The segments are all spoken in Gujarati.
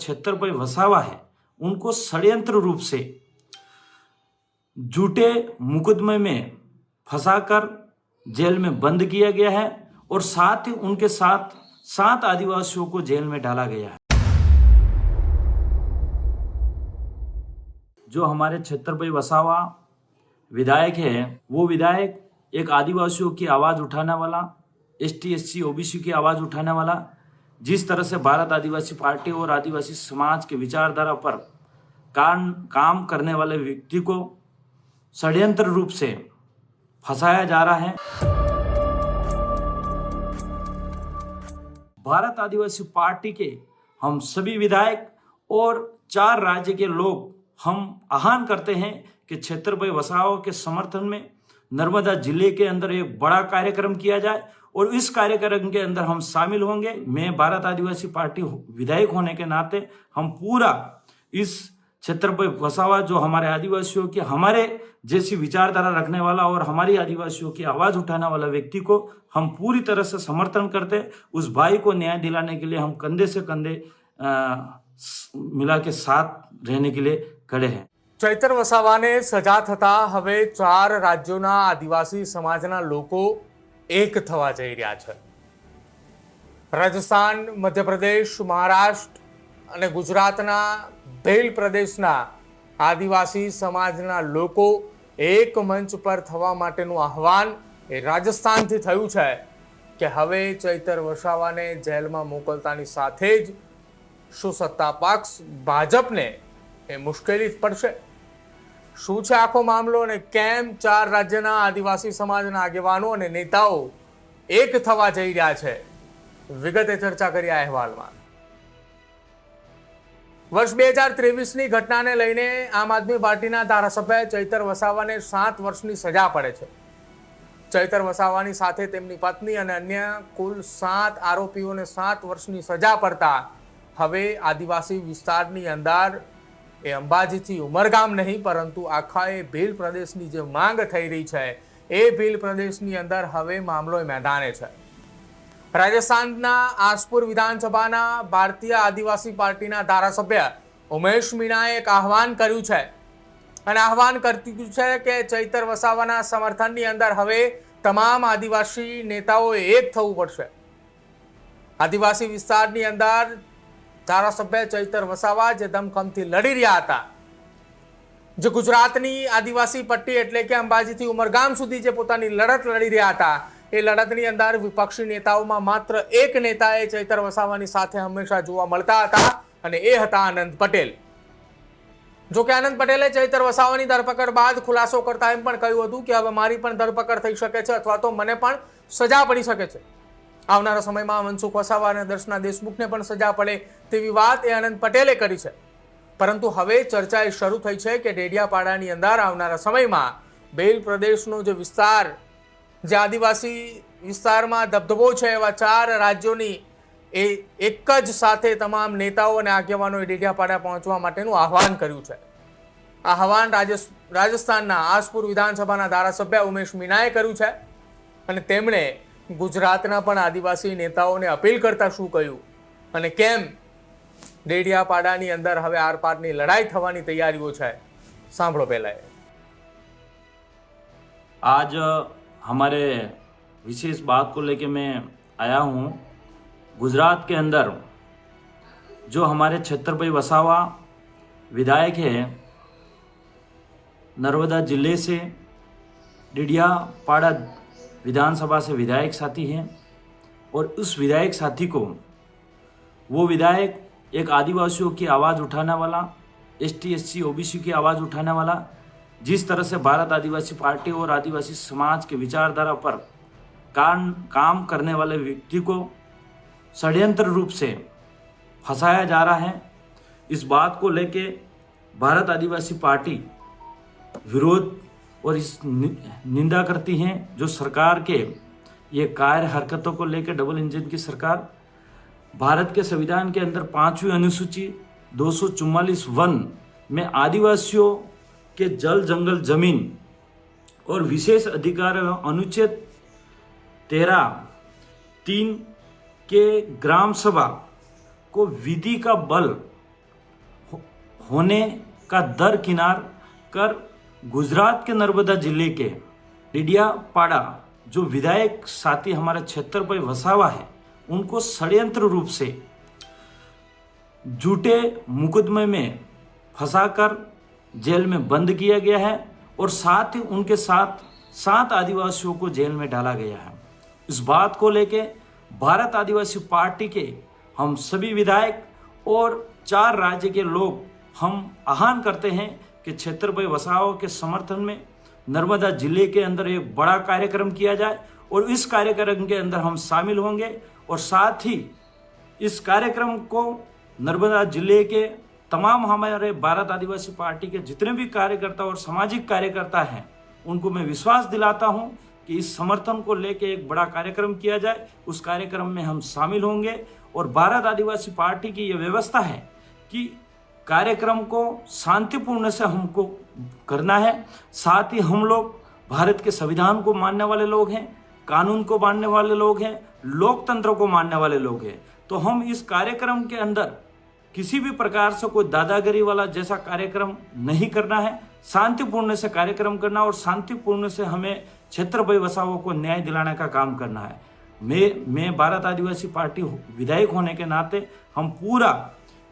छत्रपति वसावा है उनको षड्यंत्र रूप से झूठे मुकदमे में फंसाकर जेल में बंद किया गया है और साथ ही उनके साथ 7 आदिवासियों को जेल में डाला गया है। जो हमारे छत्रपति वसावा विधायक है, वो विधायक एक आदिवासियों की आवाज उठाने वाला, ST SC OBC की आवाज उठाने वाला, जिस तरह से भारत आदिवासी पार्टी और आदिवासी समाज के विचारधारा पर काम करने वाले व्यक्ति को षड्यंत्र रूप से फंसाया जा रहा है। भारत आदिवासी पार्टी के हम सभी विधायक और 4 राज्य के लोग हम आह्वान करते हैं कि छत्रपति वसावा के समर्थन में नर्मदा जिले के अंदर एक बड़ा कार्यक्रम किया जाए और इस कार्यक्रम के अंदर हम शामिल होंगे। मैं भारत आदिवासी पार्टी विधायक होने के नाते हम पूरा इस छत्रपति वसावा जो हमारे आदिवासियों की हमारे जैसी विचारधारा रखने वाला और हमारी आदिवासियों की आवाज उठाने वाला व्यक्ति को हम पूरी तरह से समर्थन करते। उस भाई को न्याय दिलाने के लिए हम कंधे से कंधे मिला के साथ रहने के लिए खड़े हैं। ચૈતર વસાવાને સજા થતા હવે 4 રાજ્યોના આદિવાસી સમાજના લોકો એક થવા જઈ રહ્યા છે। રાજસ્થાન, મધ્યપ્રદેશ, મહારાષ્ટ્ર અને ગુજરાતના ભેલ પ્રદેશના આદિવાસી સમાજના લોકો એક મંચ પર થવા માટેનું આહવાન એ રાજસ્થાનથી થયું છે કે હવે ચૈતર વસાવાને જેલમાં મોકલતાની સાથે જ શું સત્તા પક્ષ ભાજપને એ મુશ્કેલી પડશે? શું છે આખો મામલો અને કેમ 4 રાજ્યના આદિવાસી સમાજના આગેવાનો અને નેતાઓ એક થવા જઈ રહ્યા છે? વિગતે ચર્ચા કરી આ અહેવાલમાં। વર્ષ 2023ની ઘટનાને લઈને આમ આદમી પાર્ટીના ધારાસભ્ય ચૈતર વસાવાને 7 વર્ષની સજા પડે છે। ચૈતર વસાવાની સાથે તેમની પત્ની અને અન્ય કુલ 7 આરોપીઓને 7 વર્ષની સજા પડતા હવે આદિવાસી વિસ્તારની અંદર એ અંબાજીથી ઉમરગામ નહીં પરંતુ આખા એ ભીલ પ્રદેશની જે માંગ થઈ રહી છે એ ભીલ પ્રદેશની અંદર હવે મામલો મેદાને છે। રાજસ્થાનના આસપુર વિધાનસભાના ભારતીય આદિવાસી પાર્ટીના ધારાસભ્ય ઉમેશ મીણાએ એક આહવાન કર્યું છે અને આહવાન કર્યું છે કે ચૈતર વસાવાના સમર્થનની અંદર હવે તમામ આદિવાસી નેતાઓએ એક થવું પડશે। આદિવાસી વિસ્તારની અંદર ધારાસભ્ય ચૈતર વસાવા જે દમખમથી લડી રહ્યા હતા, જે ગુજરાતની આદિવાસી પટ્ટી એટલે કે અંબાજીથી ઉમરગામ સુધી જે પોતાની લડત લડી રહ્યા હતા, એ લડતની અંદર વિપક્ષી નેતાઓમાં માત્ર એક નેતાએ ચૈતર વસાવાની સાથે હંમેશા જોવા મળતા હતા અને એ હતા આનંદ પટેલ। જો કે આનંદ પટેલે ચૈતર વસાવાની ધરપકડ બાદ ખુલાસો કરતા એમ પણ કહ્યું હતું કે હવે મારી પણ ધરપકડ થઈ શકે છે અથવા તો મને પણ સજા પડી શકે છે। આવનારા સમયમાં મનસુખ વસાવા અને દર્શના દેશમુખને પણ સજા પડે તેવી વાત એ આનંદ પટેલે કરી છે। પરંતુ હવે ચર્ચા એ શરૂ થઈ છે કે ડેડિયાપાડાની અંદર આવનારા સમયમાં ભેલ પ્રદેશનો જે વિસ્તાર, જે આદિવાસી વિસ્તારમાં દબદબો છે એવા 4 રાજ્યોની એ એક જ સાથે તમામ નેતાઓ અને આગેવાનોએ ડેડિયાપાડા પહોંચવા માટેનું આહવાન કર્યું છે। આ આહવાન રાજસ્થાનના આસપુર વિધાનસભાના ધારાસભ્ય ઉમેશ મીણાએ કર્યું છે અને તેમણે ગુજરાતના પણ આદિવાસી નેતાઓને અપીલ કરતા શું કહ્યું અને કેમ ડેડિયાપાડાની અંદર હવે આરપારની લડાઈ થવાની તૈયારીઓ છે, સાંભળો પહેલા। आज हमारे विशेष बात को लेके मैं आया हूँ। गुजरात के अंदर जो हमारे छत्रपति वसावा विधायक है, नर्मदा जिले से डेडियापाड़ा विधानसभा से विधायक साथी हैं और उस विधायक साथी को वो विधायक एक आदिवासियों की आवाज़ उठाने वाला, ST SC OBC की आवाज़ उठाने वाला, जिस तरह से भारत आदिवासी पार्टी और आदिवासी समाज के विचारधारा पर काम करने वाले व्यक्ति को षड्यंत्र रूप से फंसाया जा रहा है। इस बात को लेके भारत आदिवासी पार्टी विरोध और इस निंदा करती हैं। जो सरकार के ये कार्य हरकतों को लेकर डबल इंजन की सरकार भारत के संविधान के अंदर 5वीं अनुसूची 244(1) में आदिवासियों के जल जंगल जमीन और विशेष अधिकार अनुच्छेद 13(3) के ग्राम सभा को विधि का बल होने का दरकिनार कर गुजरात के नर्मदा जिले के डिडियापाड़ा जो विधायक साथी हमारा छत्रपति वसावा है, उनको षड्यंत्र रूप से झूठे मुकदमे में फंसाकर जेल में बंद किया गया है और साथ ही उनके साथ 7 आदिवासियों को जेल में डाला गया है। इस बात को लेके भारत आदिवासी पार्टी के हम सभी विधायक और 4 राज्य के लोग हम आह्वान करते हैं कि छत्रपति वसावा के समर्थन में नर्मदा जिले के अंदर एक बड़ा कार्यक्रम किया जाए और इस कार्यक्रम के अंदर हम शामिल होंगे और साथ ही इस कार्यक्रम को नर्मदा जिले के तमाम हमारे भारत आदिवासी पार्टी के जितने भी कार्यकर्ता और सामाजिक कार्यकर्ता हैं, उनको मैं विश्वास दिलाता हूं कि इस समर्थन को लेकर एक बड़ा कार्यक्रम किया जाए। उस कार्यक्रम में हम शामिल होंगे और भारत आदिवासी पार्टी की यह व्यवस्था है कि कार्यक्रम को शांतिपूर्ण से हमको करना है। साथ ही हम लोग भारत के संविधान को मानने वाले लोग हैं, कानून को मानने वाले लोग हैं, लोकतंत्र को मानने वाले लोग हैं। तो हम इस कार्यक्रम के अंदर किसी भी प्रकार से कोई दादागिरी वाला जैसा कार्यक्रम नहीं करना है, शांतिपूर्ण से कार्यक्रम करना और शांतिपूर्ण से हमें छत्रपति वसावा को न्याय दिलाने का काम करना है। मैं भारत आदिवासी पार्टी विधायक होने के नाते हम पूरा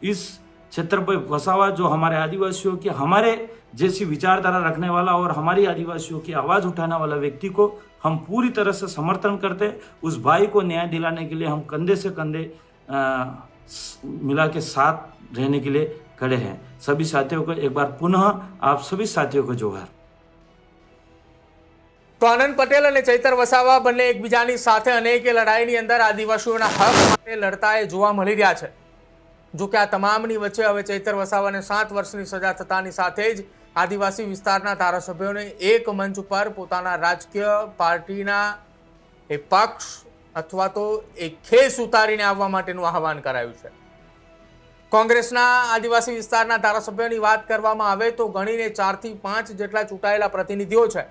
इस छत्रपति वसावा जो हमारे आदिवासियों की हमारे जैसी विचारधारा रखने वाला और हमारी आदिवासियों की आवाज़ उठाने वाला व्यक्ति को हम पूरी तरह से समर्थन करते। उस भाई को न्याय दिलाने के लिए हम कंधे से कंधे मिला के साथ रहने के लिए खड़े हैं। सभी साथियों को एक बार पुनः आप सभी साथियों को जोहार। તો આનંદ પટેલ અને ચૈતર વસાવા બંને એકબીજાની સાથે અનેક લડાઈની અંદર આદિવાસીઓના હક માટે લડતા એ જોવા મળી રહ્યા છે। જો કે આ તમામની વચ્ચે હવે ચૈતર વસાવાને 7 વર્ષની સજા થતાની સાથે જ આદિવાસી વિસ્તારના ધારાસભ્યોને એક મંચ ઉપર પોતાના રાજકીય પાર્ટીના એ પક્ષ અથવા તો એક ખેસ ઉતારીને આવવા માટેનું આહવાન કરાયું છે। કોંગ્રેસના આદિવાસી વિસ્તારના ધારાસભ્યોની વાત કરવામાં આવે તો ગણીને 4 થી 5 જેટલા ચૂંટાયેલા પ્રતિનિધિઓ છે।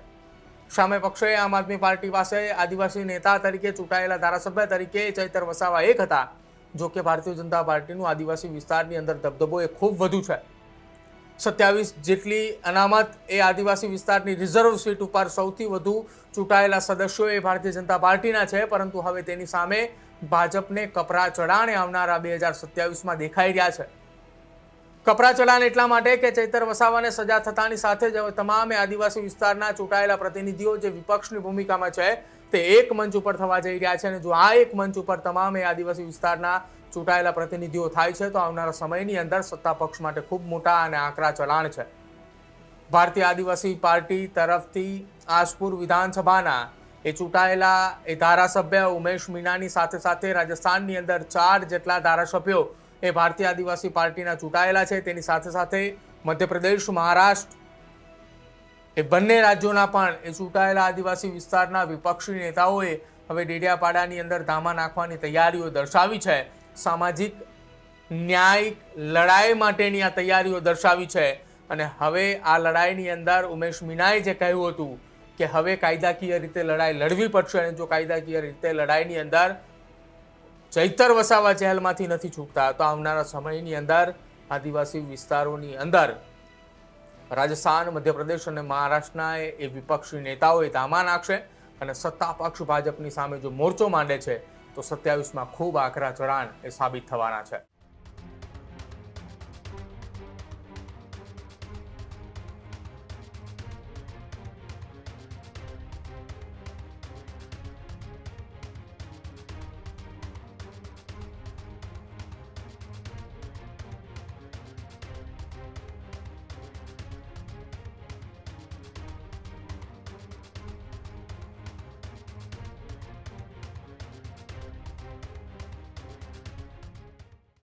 સામે પક્ષે આમ આદમી પાર્ટી પાસે આદિવાસી નેતા તરીકે ચૂંટાયેલા ધારાસભ્ય તરીકે ચૈતર વસાવા એક હતા। જો કે ભારતીય જનતા પાર્ટીનું આદિવાસી વિસ્તારની અંદર દબદબો એ ખૂબ વધુ છે। 27 જેટલી અનામત એ આદિવાસી વિસ્તારની રિઝર્વ સીટ ઉપર સૌથી વધુ ચૂંટાયેલા સદસ્યો એ ભારતીય જનતા પાર્ટીના છે, પરંતુ હવે તેની સામે ભાજપને કપરા ચડાણે આવનારા 2027માં દેખાઈ રહ્યા છે। કપરા ચડાણ એટલા માટે કે ચૈતર વસાવાને સજા થતાની સાથે જ હવે તમામે આદિવાસી વિસ્તારના ચૂંટાયેલા પ્રતિનિધિઓ જે વિપક્ષની ભૂમિકામાં છે તે એક મંચ ઉપર થવા જઈ રહ્યા છે। અને જો આ એક મંચ ઉપર તમામે આદિવાસી વિસ્તારના ચૂંટાયેલા પ્રતિનિધિઓ થાય છે તો આવનારા સમયની અંદર સત્તા પક્ષ માટે ખૂબ મોટા અને આકરા ચલાણ છે। ભારતીય આદિવાસી પાર્ટી તરફથી આસપુર વિધાનસભાના એ ચૂંટાયેલા એ ધારાસભ્ય ઉમેશ મીણાની સાથે સાથે રાજસ્થાનની અંદર 4 જેટલા ધારાસભ્યો એ ભારતીય આદિવાસી પાર્ટીના ચૂંટાયેલા છે। તેની સાથે સાથે મધ્યપ્રદેશ, મહારાષ્ટ્ર એ બંને રાજ્યોના પણ એ ચૂંટાયેલા આદિવાસી વિસ્તારના વિપક્ષી નેતાઓએ હવે ડેડિયાપાડાની અંદર ધામા નાખવાની તૈયારીઓ દર્શાવી છે। સામાજિક ન્યાયિક લડાઈ માટેની આ તૈયારીઓ દર્શાવી છે। અને હવે આ લડાઈની અંદર ઉમેશ મીણાએ જે કહ્યું હતું કે હવે કાયદાકીય રીતે લડાઈ લડવી પડશે અને જો કાયદાકીય રીતે લડાઈની અંદર ચૈતર વસાવા જેલમાંથી નથી છૂટતા તો આવનારા સમયની અંદર આદિવાસી વિસ્તારોની અંદર રાજસ્થાન, મધ્યપ્રદેશ અને મહારાષ્ટ્રના એ વિપક્ષી નેતાઓએ ધામા નાખશે અને સત્તા પક્ષ ભાજપની સામે જો મોરચો માંડે છે તો 27માં ખૂબ આકરા ચઢાણ એ સાબિત થવાના છે।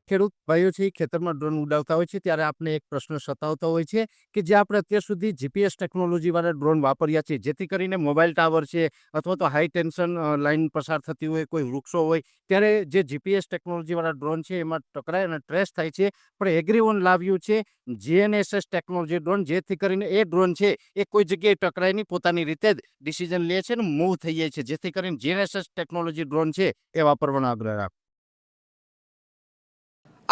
ખેડૂત ભાઈઓ છે એ ખેતરમાં ડ્રોન ઉડાવતા હોય છે ત્યારે આપણે એક પ્રશ્ન સતાવતો હોય છે કે જે આપણે અત્યાર સુધી જીપીએસ ટેકનોલોજીવાળા ડ્રોન વાપર્યા છે જેથી કરીને મોબાઈલ ટાવર છે અથવા તો હાઈ ટેન્શન લાઇન પસાર થતી હોય, કોઈ વૃક્ષો હોય, ત્યારે જે જીપીએસ ટેકનોલોજીવાળા ડ્રોન છે એમાં ટકરાય અને ટ્રેસ થાય છે। પણ એગ્રીવન લાવ્યું છે જીએનએસએસ ટેકનોલોજી ડ્રોન, જેથી કરીને એ ડ્રોન છે એ કોઈ જગ્યાએ ટકરાય નહીં, પોતાની રીતે જ ડિસિઝન લે છે અને મૂવ થઈ જાય છે, જેથી કરીને જીએનએસએસ ટેકનોલોજી ડ્રોન છે એ વાપરવાનો આગ્રહ રાખો।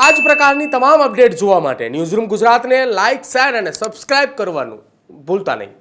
આ જ પ્રકારની તમામ અપડેટ જોવા માટે ન્યૂઝરૂમ ગુજરાતને લાઇક, શેર અને સબસ્ક્રાઇબ કરવાનું ભૂલતા નહીં.